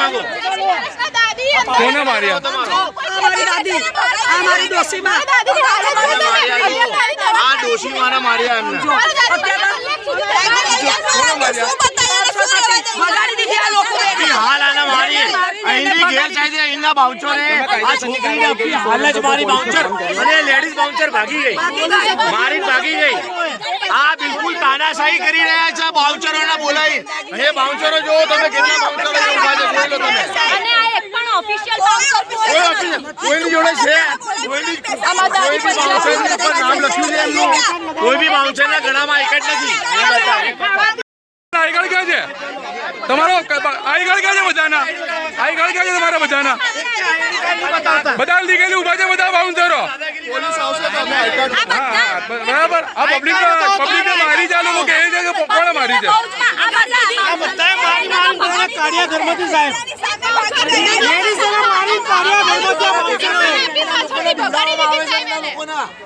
मांगो। કોને માર્યા? हमारी दादी, हमारी डोसी माँ, हाँ डोशी मारा मारिया हमने। हाल आना मारी हिंदी घेर चाहिए इन्ना बाउंसर है आज छोकरी ने अपनी हालत मारी बाउंसर अरे लेडीज बाउंसर भागी गई मारी भागी गई आ बिल्कुल तानाशाही करी રહ્યા છે બાઉન્સરોને બોલાઈ એ બાઉન્સરો જો તમે કેટલા બાઉન્સરો ઉભા છે જોઈ લો તમે અને આ એક પણ ઓફિશિયલ બાઉન્સર કોઈની જોડે છે કોઈની બાઉન્સરની ઉપર નામ લખ્યું છે એમનું કોઈ બી બાઉન્સરના ગળામાં એક જ નથી એ બતાવે आई कार्ड क्या है તમારો आई कार्ड क्या है બધાના आई कार्ड क्या है તમારા બધાના બધા લીગલી ઉભા છે બધા બાઉન્સરો પોલીસ આવશે તો અમે આઈ કાર્ડ હા બરાબર આ પબ્લિક મારી ચાલો લોકો કહે છે કે કોણે મારી છે આ બધાએ મારી મારી કાઢ્યા ઘરમાંથી સાહેબ લેડીઝોને મારી કાઢ્યા ઘરમાંથી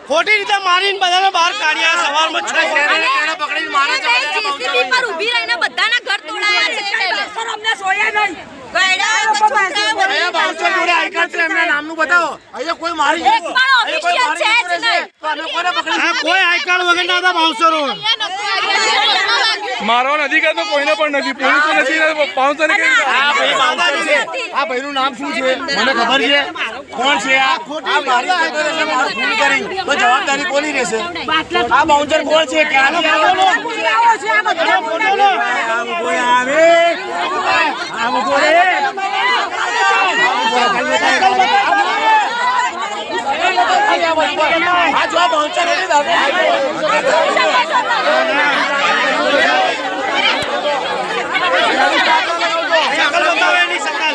ખોટી રીતે મારીને બધાને બહાર કાઢ્યા સવારમાં 6 વાગે પકડીને મારે છે સીસીટીવી પર ઊભી રહીને બધાના ઘર તોડાયા છે અમને સોયા નહીં. અહીંયા બાઉન્સર જોડે આઈ કાર્ડ છે એમના નામનું બતાવો અહીંયા કોઈ મારી એક પણ ઓફિશિયલ છે જ નહીં કોઈ આઈ કાર્ડ વગર ના હતા બાઉન્સરો મારવાનો અધિકાર તો કોઈને પણ નથી પોલીસ નથી બાઉન્સર કે આ ભાઈ બાઉન્સર છે આ ભાઈનું નામ શું છે મને ખબર છે કોણ છે આ મારી છે મારું ફોન કરી તો જવાબદારી કોની રહેશે આ બાઉન્સર કોણ છે ક્યાંથી આવ્યો આમ કોઈ આવે આમ કોઈ આ જો બાઉન્સર નથી દાદા शकल बतावे नहीं शकल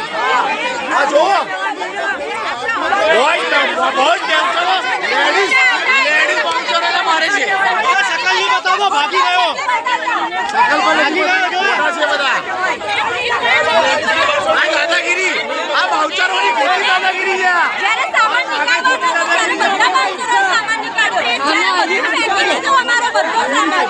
आ जो बहुत टेंशन लेडीज बाउंसर ने मारे छे शकल नहीं बताओ तो भागी गयो शकल पर भागी गयो जो से बता आ दादागिरी आ बाउंसर वाली खोटी दादागिरी है જ્યારે સામાન નીકાળો બધા બાઉન્સરો સામાન નીકાળો અને ફેંકી દીધો અમારો બધો સામાન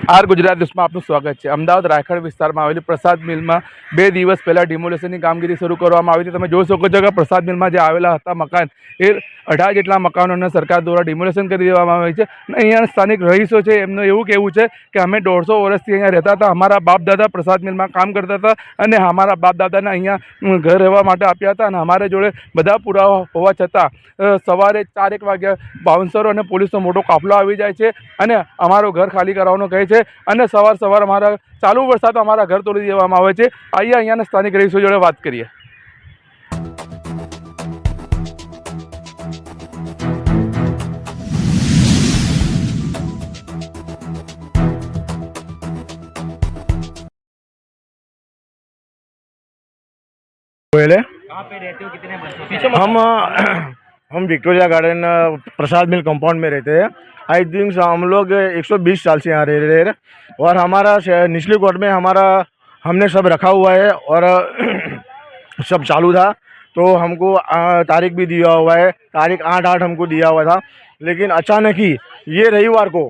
આર ગુજરાત ન્યૂઝમાં આપનું સ્વાગત છે। અમદાવાદ રાયખડ વિસ્તારમાં આવેલી પ્રસાદ મિલમાં 2 દિવસ પહેલાં ડિમોલેશનની કામગીરી શરૂ કરવામાં આવી હતી। તમે જોઈ શકો છો કે પ્રસાદ મિલમાં જે આવેલા હતા મકાન એ 18 જેટલા મકાનોને સરકાર દ્વારા ડિમોલેશન કરી દેવામાં આવી છે। અને અહીંયા સ્થાનિક રહીશો છે એમનું એવું કહેવું છે કે અમે 150 વર્ષથી અહીંયા રહેતા હતા, અમારા બાપ દાદા પ્રસાદ મિલમાં કામ કરતા હતા અને અમારા બાપ દાદાને અહીંયા ઘર રહેવા માટે આપ્યા હતા અને અમારા જોડે બધા પુરાવા હોવા છતાં સવારે 4-1 વાગ્યા બાઉન્સરો અને પોલીસનો મોટો કાફલો આવી જાય છે અને અમારું ઘર ખાલી કરાવવાનું કહે છે અને સવાર અમારા ચાલુ વરસાદ અમારા ઘર તોડી દેવામાં આવે છે। અહીંયાના સ્થાનિક રહીશો જોડે વાત કરીએ। हम विक्टोरिया गार्डन प्रसाद मिल कंपाउंड में रहते हैं। आई थिंक हम लोग 120 साल से यहाँ रह रहे हैं और हमारा निचली कोर्ट में हमने सब रखा हुआ है और सब चालू था तो हमको तारीख भी दिया हुआ है, तारीख 8/8 हमको दिया हुआ था। लेकिन अचानक ही ये रविवार को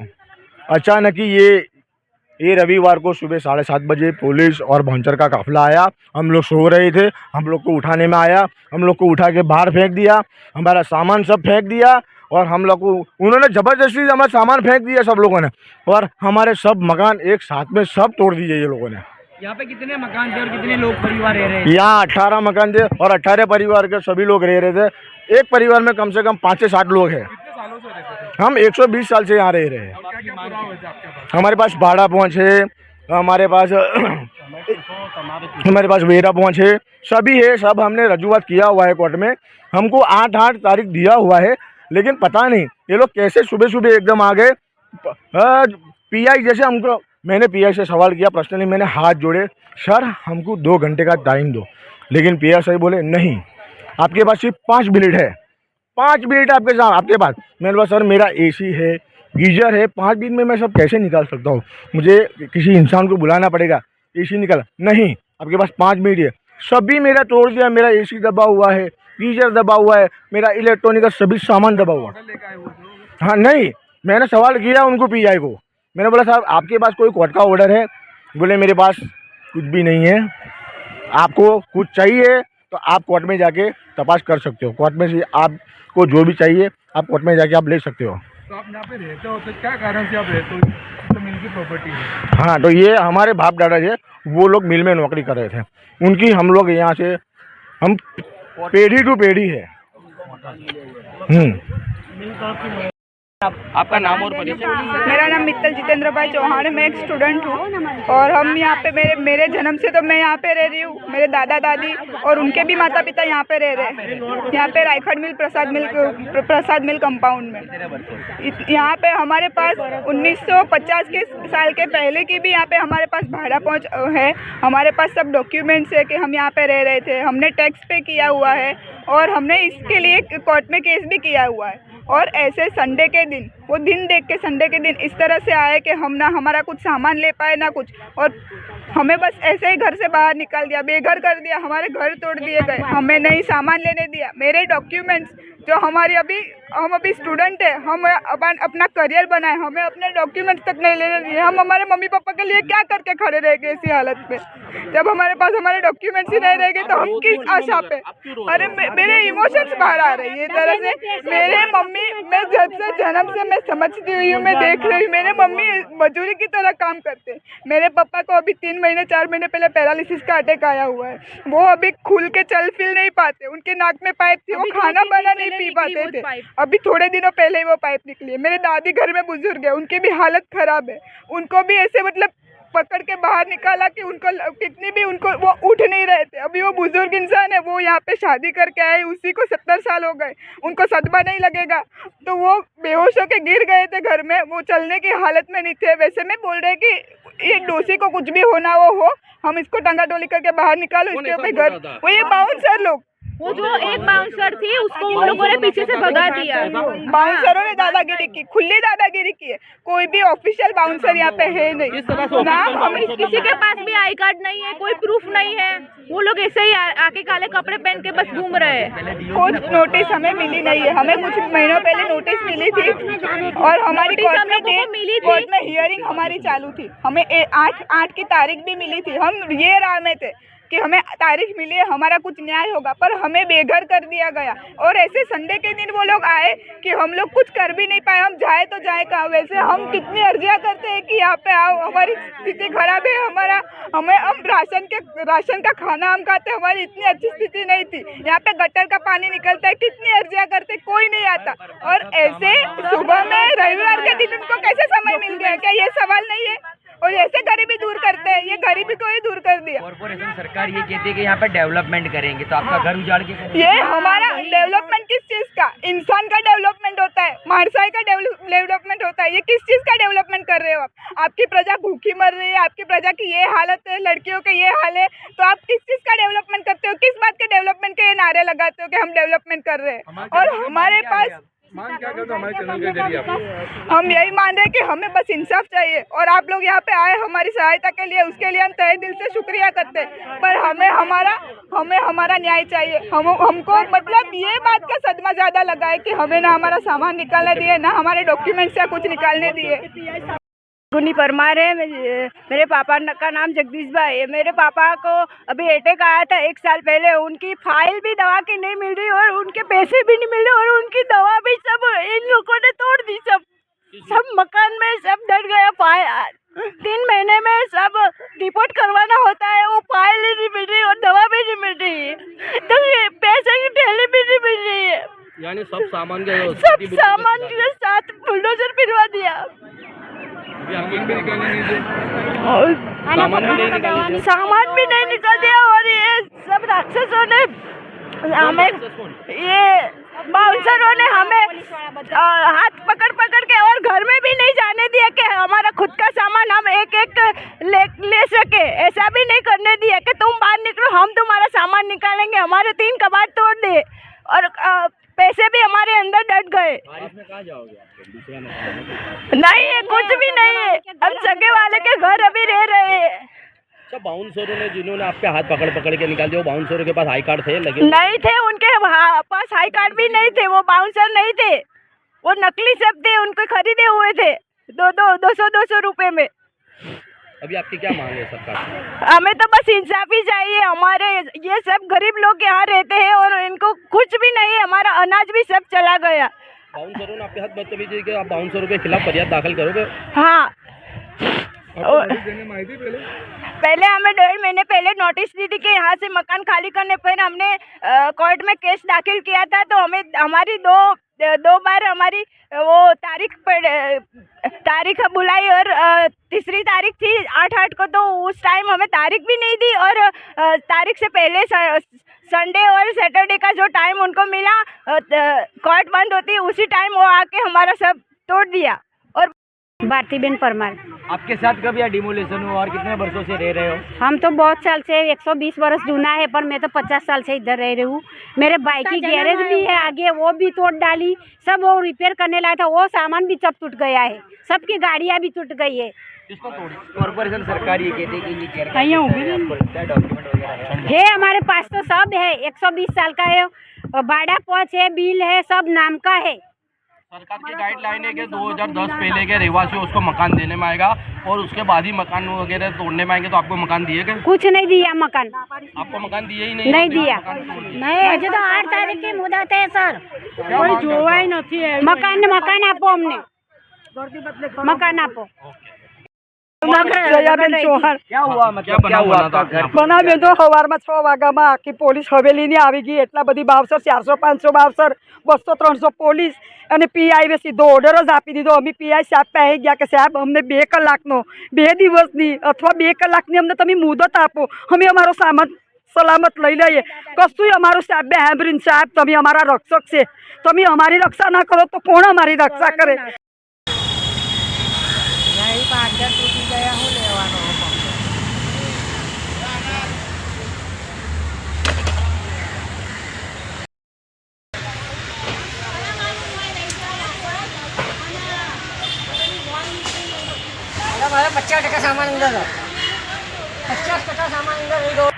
ये रविवार को सुबह 7:30 बजे पुलिस और बाउंसर का काफिला आया। हम लोग सो रहे थे, हम लोग को उठाने में आया, हम लोग को उठा के बाहर फेंक दिया, हमारा सामान सब फेंक दिया और हम लोग को उन्होंने ज़बरदस्ती हमारा सामान फेंक दिया सब लोगों ने और हमारे सब मकान एक साथ में सब तोड़ दिए ये लोगों ने। यहाँ पे कितने मकान थे और कितने लोग परिवार रह रहे हैं? यहाँ 18 मकान थे और 18 परिवार के सभी लोग रह रहे थे। एक परिवार में कम से कम 5 से 7 लोग हैं। हम 120 साल से यहाँ रह रहे हैं। हमारे पास भाड़ा पहुँच है, हमारे पास वेरा पहुँच है, सभी है, सब हमने रजूआत किया हुआ है कोर्ट में। हमको 8/8 तारीख दिया हुआ है लेकिन पता नहीं ये लोग कैसे सुबह सुबह एकदम आ गए। पीआई जैसे हमको मैंने पीआई से सवाल किया पर्सनली, मैंने हाथ जोड़े, सर हमको 2 घंटे का टाइम दो, लेकिन पीआई साहब बोले नहीं, आपके पास सिर्फ 5 मिनट है, 5 मिनट आपके साथ आपके पास। मैंने बोला सर मेरा एसी है, गीजर है, 5 मिनट में मैं सब कैसे निकाल सकता हूँ, मुझे किसी इंसान को बुलाना पड़ेगा, एसी निकाल, नहीं आपके पास 5 मिनट है। सभी मेरा तोड़ दिया, मेरा एसी दबा हुआ है, गीजर दबा हुआ है, मेरा इलेक्ट्रॉनिक का सभी सामान दबा हुआ है। हाँ नहीं, मैंने सवाल किया उनको पीआई को, मैंने बोला साहब आपके पास कोई कोर्ट का ऑर्डर है? बोले मेरे पास कुछ भी नहीं है, आपको कुछ चाहिए तो आप कोर्ट में जाके तपास कर सकते हो, कोर्ट में से आपको जो भी चाहिए आप कोर्ट में जाके आप ले सकते हो। तो आप यहाँ पे रहते हो तो क्या कारण से आप रहते हो? तो मिल की प्रॉपर्टी है। हाँ, तो ये हमारे बाप दादा थे, वो लोग मिल में नौकरी कर रहे थे, उनकी हम लोग यहाँ से हम पीढ़ी टू पीढ़ी है। आपका नाम और परिचय? मेरा नाम मित्तल जितेंद्र भाई चौहान है, मैं एक स्टूडेंट हूँ और हम यहाँ पे मेरे जन्म से तो मैं यहाँ पे रह रही हूँ, मेरे दादा दादी और उनके भी माता पिता यहाँ पे रह रहे हैं, यहाँ पे रायखड़ मिल प्रसाद मिल कंपाउंड में। यहाँ पे हमारे पास 1950 के साल के पहले की भी यहाँ पे हमारे पास भाड़ा पहुँच है, हमारे पास सब डॉक्यूमेंट्स है कि हम यहाँ पे रह रहे थे, हमने टैक्स पे किया हुआ है और हमने इसके लिए कोर्ट में केस भी किया हुआ है। और ऐसे संडे के दिन, वो दिन देख के संडे के दिन इस तरह से आए कि हम ना हमारा कुछ सामान ले पाए ना कुछ, और हमें बस ऐसे ही घर से बाहर निकाल दिया, बेघर कर दिया, हमारे घर तोड़ दिए गए, हमें नहीं सामान लेने दिया। मेरे डॉक्यूमेंट्स जो हम अभी स्टूडेंट है, हम अपना करियर बनाए, हमें अपने डॉक्यूमेंट्स तक नहीं लेने दिए। हम हमारे मम्मी पापा के लिए क्या करके खड़े रह गए इसी हालत में? जब हमारे पास हमारे डॉक्यूमेंट्स ही नहीं रहेंगे तो हम किस आशा पे? अरे मेरे इमोशंस बाहर आ रही है ये तरह से। मेरे मम्मी, मैं जब से जन्म से मैं समझती हुई हूँ, मैं देख रही हूँ, मेरे मम्मी मजदूरी की तरह काम करते हैं। मेरे पापा को अभी 3 महीने 4 महीने पहले पैरालिसिस का अटैक आया हुआ है, वो अभी खुल के चल फिर नहीं पाते, उनके नाक में पाइप थी, वो खाना बना नहीं पी पाते थे, अभी थोड़े दिनों पहले ही वो पाइप निकली है। मेरे दादी घर में बुजुर्ग है, उनकी भी हालत खराब है, उनको भी ऐसे मतलब पकड़ के बाहर निकाला कि उनको कितनी भी उनको वो उठ नहीं रहे थे। अभी वो बुजुर्ग इंसान है, वो यहाँ पे शादी करके आए, उसी को 70 साल हो गए, उनको सदमा नहीं लगेगा, तो वो बेहोश होके गिर गए थे घर में, वो चलने की हालत में नहीं थे। वैसे में बोल रहे कि ये डोसी को कुछ भी होना वो हो, हम इसको टंगा टोली करके बाहर निकालो, इसके ऊपर घर, वो ये बाउंसर लोग, वो जो एक बाउंसर थी उसको उन लोगों ने पीछे से भगा दिया। बाउंसरों ने दादागिरी की, खुली दादागिरी की है। कोई भी ऑफिशियल बाउंसर यहाँ पे है नहीं ना, हम किसी के पास भी आई कार्ड नहीं है, कोई प्रूफ नहीं है, वो लोग ऐसे ही आके काले कपड़े पहन के बस घूम रहे हैं। कुछ नोटिस हमें मिली नहीं है, हमें कुछ महीनों पहले नोटिस मिली थी और हमारी कोर्ट में हियरिंग हमारी चालू थी, हमें 8 की तारीख भी मिली थी। हम ये राह में थे कि हमें तारीख मिली है, हमारा कुछ न्याय होगा, पर हमें बेघर कर दिया गया। और ऐसे संडे के दिन वो लोग आए कि हम लोग कुछ कर भी नहीं पाए, हम जाए तो जाए कहाँ? वैसे हम कितनी अर्जियाँ करते हैं कि यहाँ पे आओ, हमारी स्थिति खराब है, हम राशन का खाना हम खाते, हमारी इतनी अच्छी स्थिति नहीं थी, यहाँ पे गटर का पानी निकलता है, कितनी अर्जियाँ करते, कोई नहीं आता। और ऐसे सुबह में रविवार के दिन उनको कैसे समय मिल गया, क्या ये सवाल नहीं है? और ऐसे गरीबी दूर करते हैं, ये गरीबी को ही दूर कर दिया। कॉर्पोरेशन सरकार ये कहती है कि यहाँ पे डेवलपमेंट करेंगे, तो आपका घर उजाड़ के करेंगे। ये हमारा डेवलपमेंट किस चीज का? इंसान का डेवलपमेंट होता है, मानसाई का डेवलपमेंट होता है, ये किस चीज का डेवलपमेंट कर रहे हो आपकी प्रजा भूखी मर रही है, आपकी प्रजा की ये हालत है, लड़कियों के ये हाल है, तो आप किस चीज का डेवलपमेंट करते हो? किस बात के डेवलपमेंट के ये नारे लगाते हो कि हम डेवलपमेंट कर रहे हैं? और हमारे पास हम यही मान रहे हैं कि हमें बस इंसाफ चाहिए, और आप लोग यहाँ पे आए हमारी सहायता के लिए, उसके लिए हम तहे दिल से शुक्रिया करते हैं, पर हमें हमारा न्याय चाहिए। हमको मतलब ये बात का सदमा ज़्यादा लगा है कि हमें ना हमारा सामान निकालने दिए, ना हमारे डॉक्यूमेंट्स या कुछ निकालने दिए। गुनी परमार है, मेरे पापा का नाम जगदीश भाई है। मेरे पापा को अभी अटैक आया था 1 साल पहले, उनकी फाइल भी दवा की नहीं मिल रही और उनके पैसे भी नहीं मिल रहे और उनकी दवा भी सब इन लोगों ने तोड़ दी, सब मकान में सब डर गया। 3 महीने में सब रिपोर्ट करवाना होता है, वो फाइल ही नहीं मिल रही और दवा भी नहीं मिल रही है, तो ये पैसे की थैली भी नहीं मिल रही है, यानी सब सामान के साथ बुलडोजर फिरवा दिया। सामान भी नहीं निकल दिया और ये सब राक्षसों ने हमें, ये बाउंसरों ने हमें हाथ पकड़ पकड़ के और घर में भी नहीं जाने दिया कि हमारा खुद का सामान हम एक एक ले सके। ऐसा भी नहीं करने दिया कि तुम बाहर निकलो, हम तुम्हारा सामान निकालेंगे। हमारे 3 कबाड़ तोड़ दिए और पैसे भी हमारे अंदर डट गए। नहीं है, कुछ भी नहीं है। हम सगे वाले के घर अभी रह रहे हैं। अच्छा, बाउंसरों ने जिन्होंने आपके हाथ पकड़ पकड़ के निकाल दिया, वो बाउंसरों के पास आई कार्ड थे लगे? नहीं थे, उनके पास आई कार्ड भी नहीं थे। वो बाउंसर नहीं थे, वो नकली सब थे, उनको खरीदे हुए थे 200 रुपए में। अभी आपकी क्या मांग है सरकार से? हमें तो बस इंसाफी चाहिए। हमारे ये सब गरीब लोग यहाँ रहते हैं और इनको कुछ भी नहीं, हमारा अनाज भी सब चला गया। बाउंसरों ने आपके साथ बदतमीजी की, आप बाउंसरों के खिलाफ फरियाद दाखिल करोगे? हाँ, पहले हमें 1.5 महीने पहले नोटिस दी थी कि यहाँ से मकान खाली करने पर हमने कोर्ट में केस दाखिल किया था। तो हमें हमारी दो बार हमारी वो तारीख बुलाई और तीसरी तारीख थी 8/8 को, तो उस टाइम हमें तारीख भी नहीं दी और तारीख से पहले संडे और सैटरडे का जो टाइम उनको मिला कोर्ट बंद होती उसी टाइम वो आके हमारा सब तोड़ दिया। और भारतीबेन परमार। आपके साथ कब यह डिमोलेशन हुआ और कितने वर्षों से रह रहे हो? हम तो बहुत साल से 120 वर्ष जूना है, पर मैं तो 50 साल से इधर रह रही हूँ। मेरे बाइक की गैरेज भी है आगे, वो भी तोड़ डाली। सब वो रिपेयर करने लाया था, वो सामान भी सब टूट गया है, सबकी गाड़ियाँ भी टूट गई है। किसको तोड़ी? कॉर्पोरेशन सरकार ये कहती है कि ये केयर डॉक्यूमेंट है हमारे पास, तो सब है। 120 साल का है, भाड़ा पहुँच है, बिल है, सब नाम का है। सरकार की गाइडलाइन है कि 2010 पहले के रहवासी उसको मकान देने में आएगा और उसके बाद ही मकान वगैरह तोड़ने में आएंगे। तो आपको मकान दिए गए? कुछ नहीं दिया मकान। आपको मकान दिए ही नहीं? नहीं दिया। नहीं, अजय तो 8 तारीख की मुदत है सर, कोई जोवा ही नहीं है। मकान आपो, हमने मकान आपो। जयाबेन चौहान। क्या हुआ? मतलब क्या हुआ आपका घर? બનાવ્યો તો સવારમાં 6 વાગ્યામાં આખી પોલીસ હવેલીની આવી ગઈ। એટલા બધી બાવસર, 400-500 બાવસર, 200-300 પોલીસ અને પીઆઈ એ સીધો ઓર્ડર જ આપી દીધો। અમે પીઆઈ સાહેબ પાસે ગયા કે સાહેબ અમને 2 કલાકનો, 2 દિવસની અથવા 2 કલાકની અમને તમે મુદત આપો, અમે અમારો સામાન સલામત લઈ લઈએ। કશું અમારું સાહેબ બેહબરીન સાહેબ, તમે અમારા રક્ષક છે, તમે અમારી રક્ષા ના કરો તો કોણ અમારી રક્ષા કરે?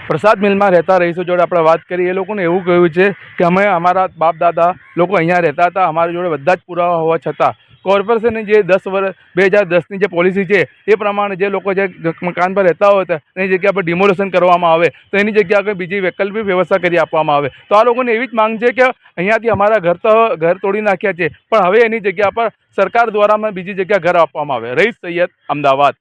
પ્રસાદ મિલમાં રહેતા રહીશો જોડે આપણે વાત કરી, એ લોકોને એવું કહ્યું છે કે અમે અમારા બાપ દાદા લોકો અહીંયા રહેતા હતા, અમારી જોડે બધા જ પુરાવા હોવા છતાં કોર્પોરેશનની જે 2010ની જે પોલિસી છે એ પ્રમાણે જે લોકો જે મકાન પર રહેતા હોય એની જગ્યા પર ડિમોલેશન કરવામાં આવે તો એની જગ્યા પર બીજી વૈકલ્પિક વ્યવસ્થા કરી આપવામાં આવે। તો આ લોકોને એવી જ માંગ છે કે અહીંયાથી અમારા ઘર તોડી નાખ્યા છે, પણ હવે એની જગ્યા પર સરકાર દ્વારા બીજી જગ્યા ઘર આપવામાં આવે। રહીશ સૈયદ, અમદાવાદ।